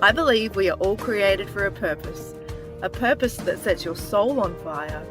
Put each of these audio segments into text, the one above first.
I believe we are all created for a purpose that sets your soul on fire,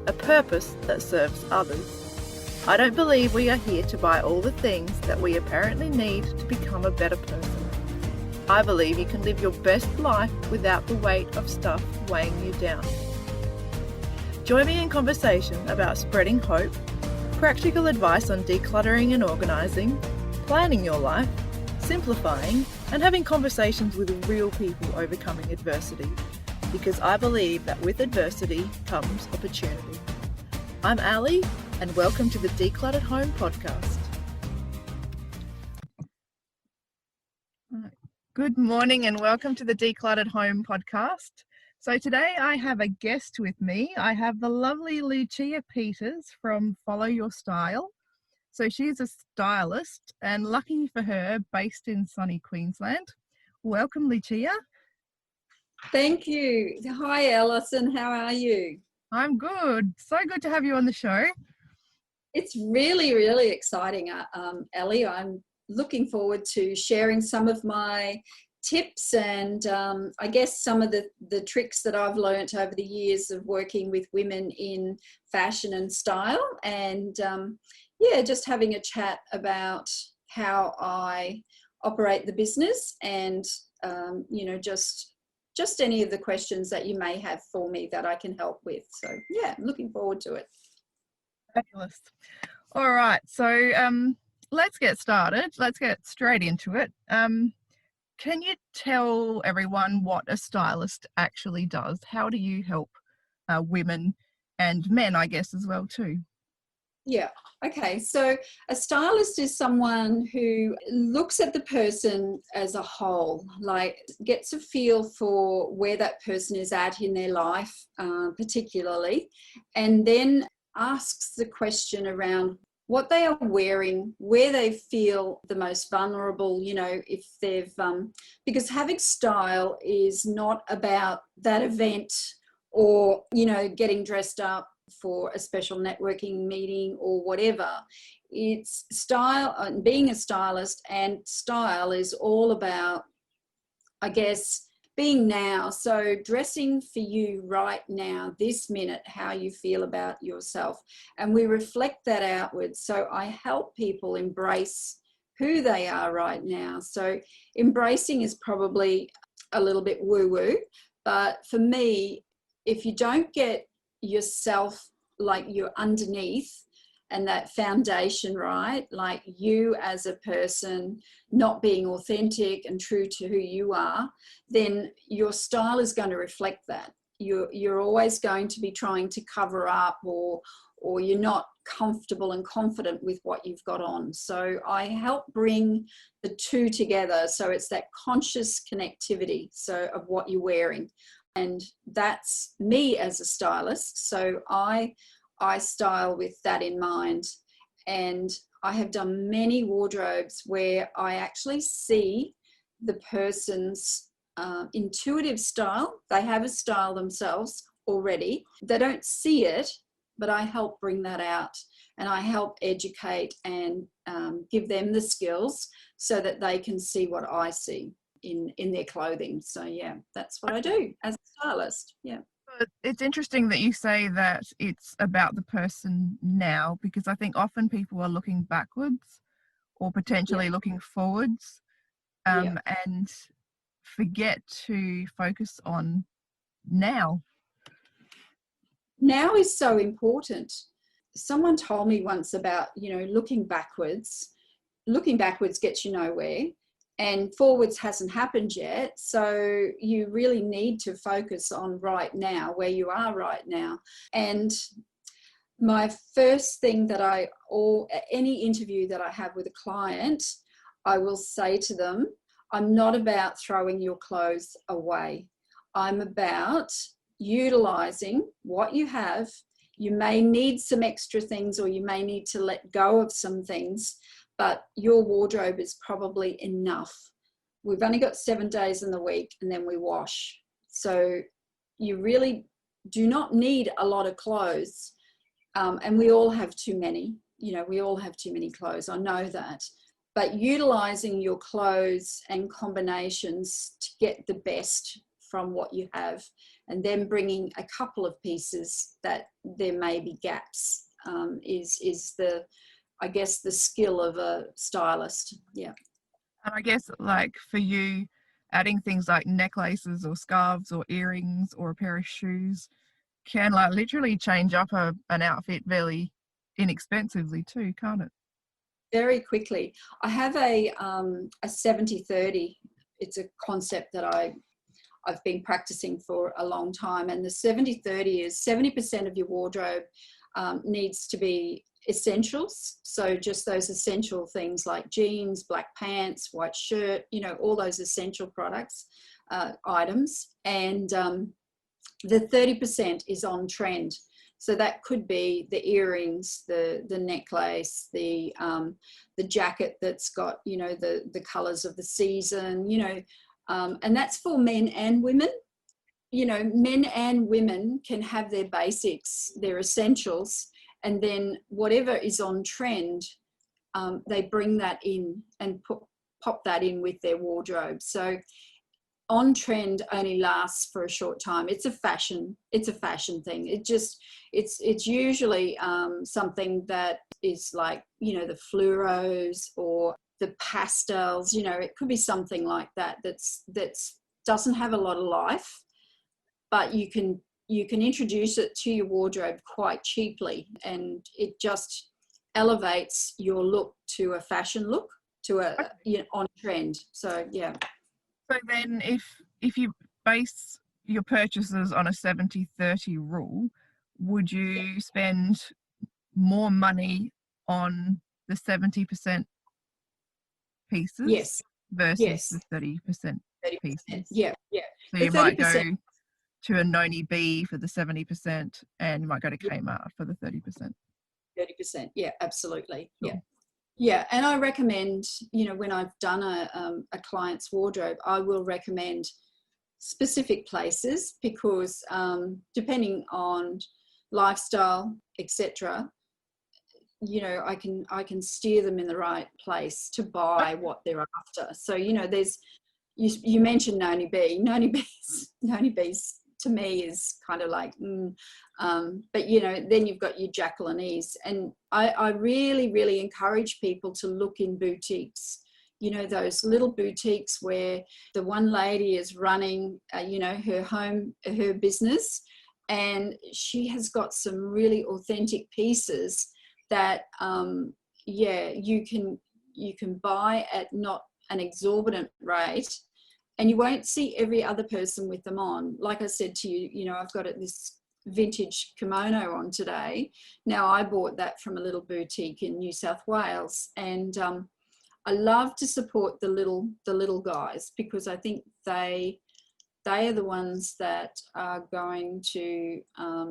a purpose that serves others. I don't believe we are here to buy all the things that we apparently need to become a better person. I believe you can live your best life without the weight of stuff weighing you down. Join me in conversation about spreading hope, practical advice on decluttering and organising, planning your life, simplifying, and having conversations with real people overcoming adversity, because I believe that with adversity comes opportunity. I'm Ali, and welcome to the Decluttered Home podcast. Good morning and welcome to the Decluttered Home podcast. So today I have a guest with me. I have the lovely Lucia Peters from Follow Your Style. So she's a stylist and, lucky for her, based in sunny Queensland. Welcome, Lucia. Thank you. Hi, Allison. How are you? I'm good. So good to have you on the show. It's really, really exciting, Ellie. I'm looking forward to sharing some of my tips and I guess some of the tricks that I've learnt over the years of working with women in fashion and style, and just having a chat about how I operate the business and just any of the questions that you may have for me that I can help with. So yeah, I'm looking forward to it. Fabulous. All right, so let's get started. Let's get straight into it. Can you tell everyone what a stylist actually does? How do you help women and men, I guess, as well too? Yeah. Okay. So a stylist is someone who looks at the person as a whole, like gets a feel for where that person is at in their life, particularly, and then asks the question around what they are wearing, where they feel the most vulnerable, if they've, because having style is not about that event or, getting dressed up for a special networking meeting or whatever. It's style, and being a stylist and style is all about, I guess, being now. So dressing for you right now, this minute, how you feel about yourself. And we reflect that outwards. So I help people embrace who they are right now. So embracing is probably a little bit woo-woo, but for me, if you don't get yourself, like you're underneath, and that foundation right, like you as a person not being authentic and true to who you are, then your style is going to reflect that. You're always going to be trying to cover up, or you're not comfortable and confident with what you've got on. So I help bring the two together. So it's that conscious connectivity, so of what you're wearing. And that's me as a stylist. So I style with that in mind. And I have done many wardrobes where I actually see the person's intuitive style. They have a style themselves already. They don't see it, but I help bring that out, and I help educate and give them the skills so that they can see what I see in their clothing. So yeah, that's what I do as a stylist. Yeah. It's interesting that you say that it's about the person now, because I think often people are looking backwards or potentially looking forwards, and forget to focus on now. Now is so important. Someone told me once about, looking backwards gets you nowhere, and forwards hasn't happened yet. So you really need to focus on right now, where you are right now. And my first thing that any interview that I have with a client, I will say to them, I'm not about throwing your clothes away. I'm about utilizing what you have. You may need some extra things, or you may need to let go of some things, but your wardrobe is probably enough. We've only got 7 days in the week, and then we wash. So you really do not need a lot of clothes. And we all have too many, we all have too many clothes. I know that. but utilizing your clothes and combinations to get the best from what you have, and then bringing a couple of pieces that there may be gaps, is the, I guess, the skill of a stylist. Yeah. And I guess, like, for you, adding things like necklaces or scarves or earrings or a pair of shoes can, like, literally change up an outfit very inexpensively too, can't it? Very quickly. I have a 70-30. It's a concept that I've been practicing for a long time. And the 70-30 is 70% of your wardrobe needs to be essentials. So just those essential things like jeans, black pants, white shirt, you know, all those essential products, items. And the 30% is on trend. So that could be the earrings, the necklace, the jacket that's got, you know, the colors of the season, you know, and that's for men and women. You know, men and women can have their basics, their essentials, and then whatever is on trend, they bring that in and pop that in with their wardrobe. So on trend only lasts for a short time. It's a fashion thing. It's usually something that is like, you know, the fluoros or the pastels, you know, it could be something like that that's doesn't have a lot of life, but you can introduce it to your wardrobe quite cheaply, and it just elevates your look to a fashion look, to a, you know, on trend. So yeah. So then if you base your purchases on a 70-30 rule, would you spend more money on the 70% pieces Yes. versus Yes. the 30% 30%. pieces? Yeah. So The you might 30%. go to a Noni B for the 70%, and you might go to Kmart for the 30%. 30%. Yeah, absolutely. Sure. Yeah. And I recommend, you know, when I've done a client's wardrobe, I will recommend specific places, because depending on lifestyle, etc., you know, I can steer them in the right place to buy what they're after. So, you know, there's, you mentioned Noni B. Noni B's to me is kind of like, but you know, then you've got your Jacqueline's, and I really, really encourage people to look in boutiques. You know, those little boutiques where the one lady is running, you know, her business, and she has got some really authentic pieces that, yeah, you can buy at not an exorbitant rate, and you won't see every other person with them on. Like I said to you, you know, I've got this vintage kimono on today. Now, I bought that from a little boutique in New South Wales, and I love to support the little guys, because I think they are the ones that are going to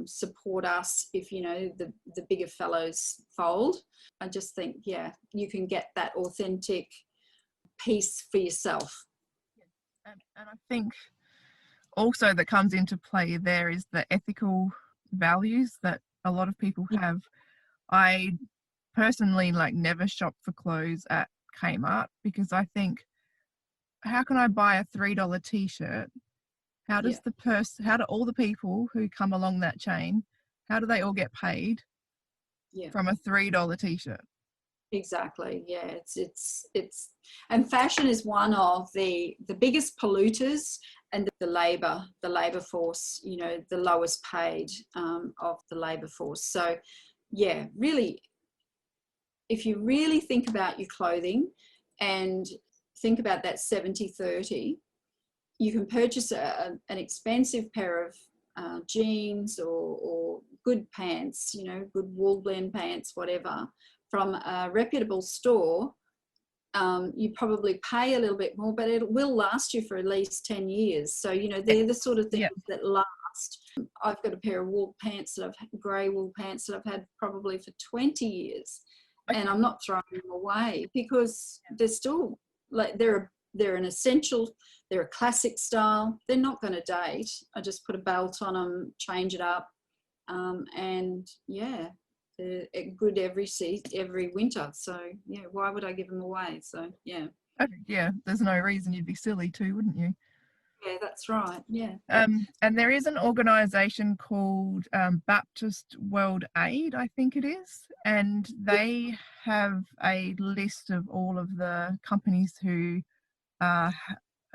support us if, you know, the bigger fellows fold. I just think, yeah, you can get that authentic piece for yourself. And I think also that comes into play there is the ethical values that a lot of people have. I personally, like, never shop for clothes at Kmart, because I think, how can I buy a $3 t-shirt? How does how do all the people who come along that chain, how do they all get paid from a $3 t-shirt? Exactly. Yeah, it's and fashion is one of the biggest polluters, and the labor force, you know, the lowest paid of the labor force. So yeah, really, if you really think about your clothing and think about that 70-30, you can purchase an expensive pair of jeans or good pants, you know, good wool blend pants, whatever, from a reputable store. You probably pay a little bit more, but it will last you for at least 10 years. So, you know, they're the sort of things that last. I've got a pair of grey wool pants that I've had probably for 20 years. And I'm not throwing them away, because they're still, like, they're an essential, they're a classic style. They're not going to date. I just put a belt on them, change it up, and yeah. they're good every winter. So yeah, why would I give them away? So yeah. Yeah, there's no reason. You'd be silly too, wouldn't you? Yeah, that's right. Yeah. And there is an organisation called Baptist World Aid, I think it is, and they have a list of all of the companies are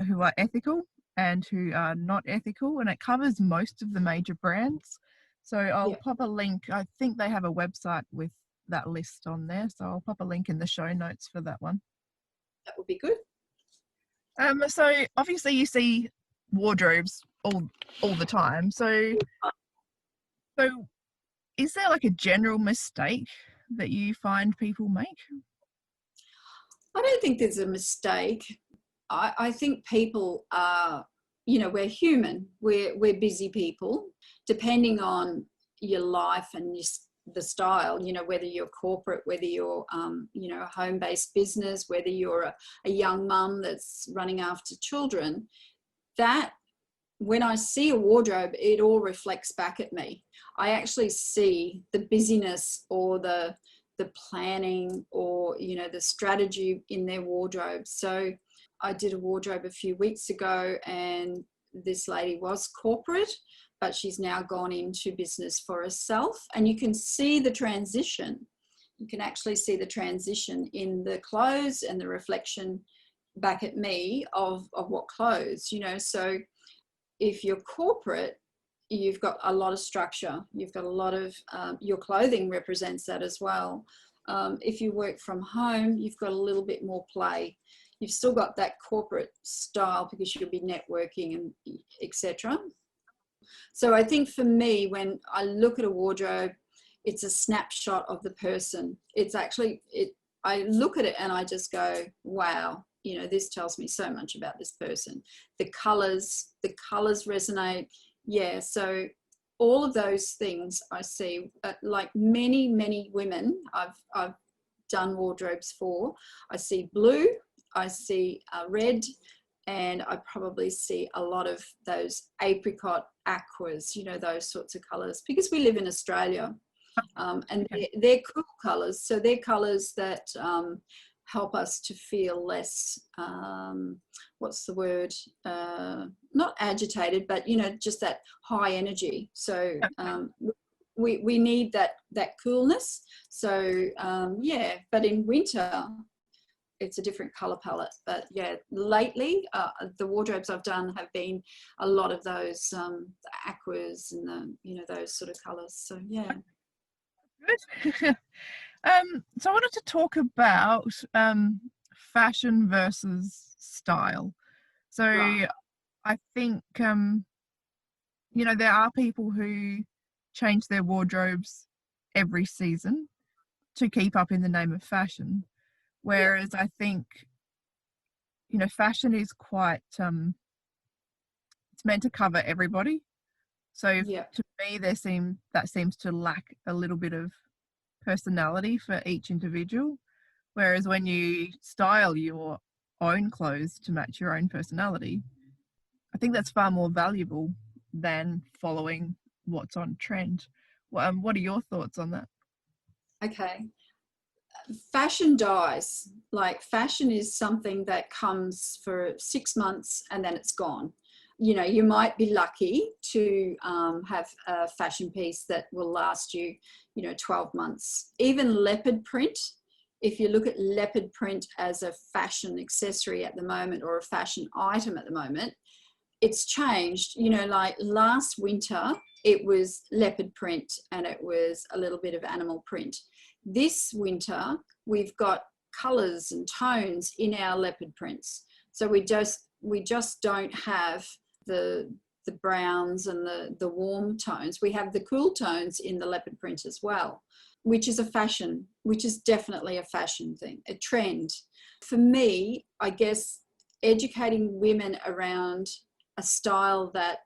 who are ethical and who are not ethical, and it covers most of the major brands. So I'll Yeah, pop a link. I think they have a website with that list on there, so I'll pop a link in the show notes for that one. that would be good. So obviously you see wardrobes all the time. So is there like a general mistake that you find people make? I don't think there's a mistake. I think people are, we're human. We're busy people. Depending on your life and the style, whether you're corporate, whether you're, a home-based business, whether you're a young mum that's running after children, that when I see a wardrobe, it all reflects back at me. I actually see the busyness or the planning or the strategy in their wardrobe. So I did a wardrobe a few weeks ago, and this lady was corporate, but she's now gone into business for herself, and you can see the transition. You can actually see the transition in the clothes and the reflection back at me of what clothes, so if you're corporate, you've got a lot of structure. You've got a lot of, your clothing represents that as well. If you work from home, you've got a little bit more play. You've still got that corporate style because you'll be networking and etc. So I think for me, when I look at a wardrobe, it's a snapshot of the person. It's actually, I look at it and I just go, wow, this tells me so much about this person. The colors resonate. Yeah, so all of those things I see, like many women I've done wardrobes for. I see blue, I see red, and I probably see a lot of those apricot aquas, those sorts of colors, because we live in Australia. And they're cool colors. So they're colors that help us to feel less, what's the word? Not agitated, but, just that high energy. So we need that coolness. So, yeah, but in winter, it's a different color palette. But yeah, lately, the wardrobes I've done have been a lot of those the aquas and those sort of colors. So, yeah. Good. So I wanted to talk about fashion versus style. So Right. I think there are people who change their wardrobes every season to keep up in the name of fashion, Yeah. whereas I think fashion is quite it's meant to cover everybody. So Yeah. to me, that seems to lack a little bit of personality for each individual. Whereas when you style your own clothes to match your own personality, I think that's far more valuable than following what's on trend. What are your thoughts on that? Okay. Fashion dies. Like fashion is something that comes for 6 months and then it's gone. You might be lucky to have a fashion piece that will last you, 12 months. Even leopard print, if you look at leopard print as a fashion accessory at the moment or a fashion item at the moment, it's changed. Like last winter, it was leopard print and it was a little bit of animal print. This winter, we've got colors and tones in our leopard prints. So we just don't have the browns and the warm tones. We have the cool tones in the leopard print as well, which is definitely a fashion thing, a trend. For me, I guess educating women around a style that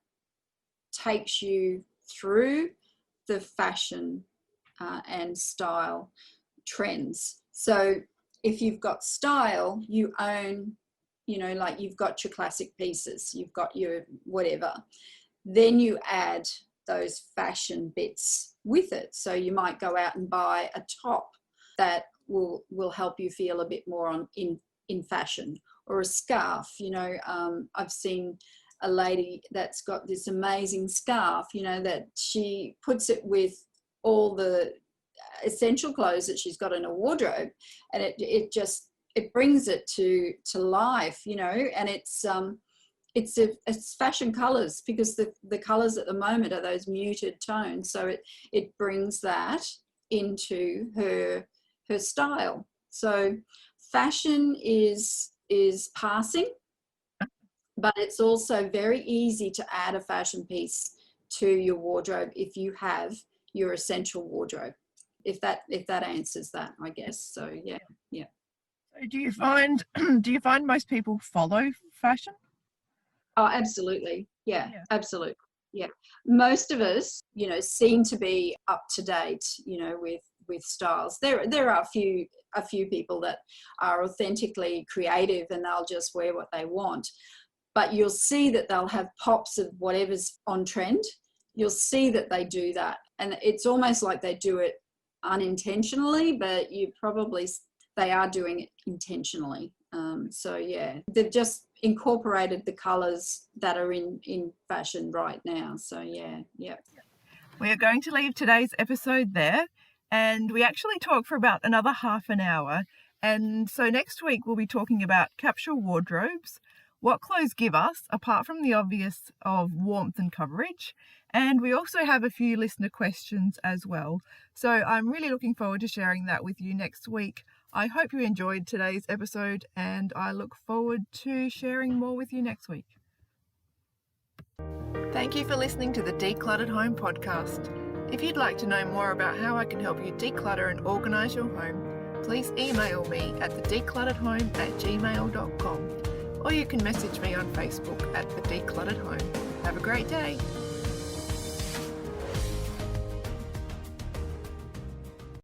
takes you through the fashion and style trends. So if you've got style, you own, like you've got your classic pieces, you've got your whatever. Then you add those fashion bits with it. So you might go out and buy a top that will help you feel a bit more in fashion, or a scarf. I've seen a lady that's got this amazing scarf, that she puts it with all the essential clothes that she's got in a wardrobe, and it brings it to life, and it's fashion colors, because the colors at the moment are those muted tones, so it brings that into her style. So fashion is passing, but it's also very easy to add a fashion piece to your wardrobe if you have your essential wardrobe. If that answers that, I guess. So yeah. So do you find most people follow fashion? Oh, absolutely. Yeah, absolutely. Yeah. Most of us, seem to be up to date, with styles. There are a few people that are authentically creative and they'll just wear what they want. But you'll see that they'll have pops of whatever's on trend. You'll see that they do that. And it's almost like they do it unintentionally, but they are doing it intentionally. So yeah, they've just incorporated the colors that are in fashion right now. So yeah. We are going to leave today's episode there, and we actually talked for about another half an hour. And so next week we'll be talking about capsule wardrobes, what clothes give us, apart from the obvious of warmth and coverage. And we also have a few listener questions as well. So I'm really looking forward to sharing that with you next week. I hope you enjoyed today's episode, and I look forward to sharing more with you next week. Thank you for listening to the Decluttered Home podcast. If you'd like to know more about how I can help you declutter and organise your home, please email me at thedeclutteredhome@gmail.com, or you can message me on Facebook at The Decluttered Home. Have a great day.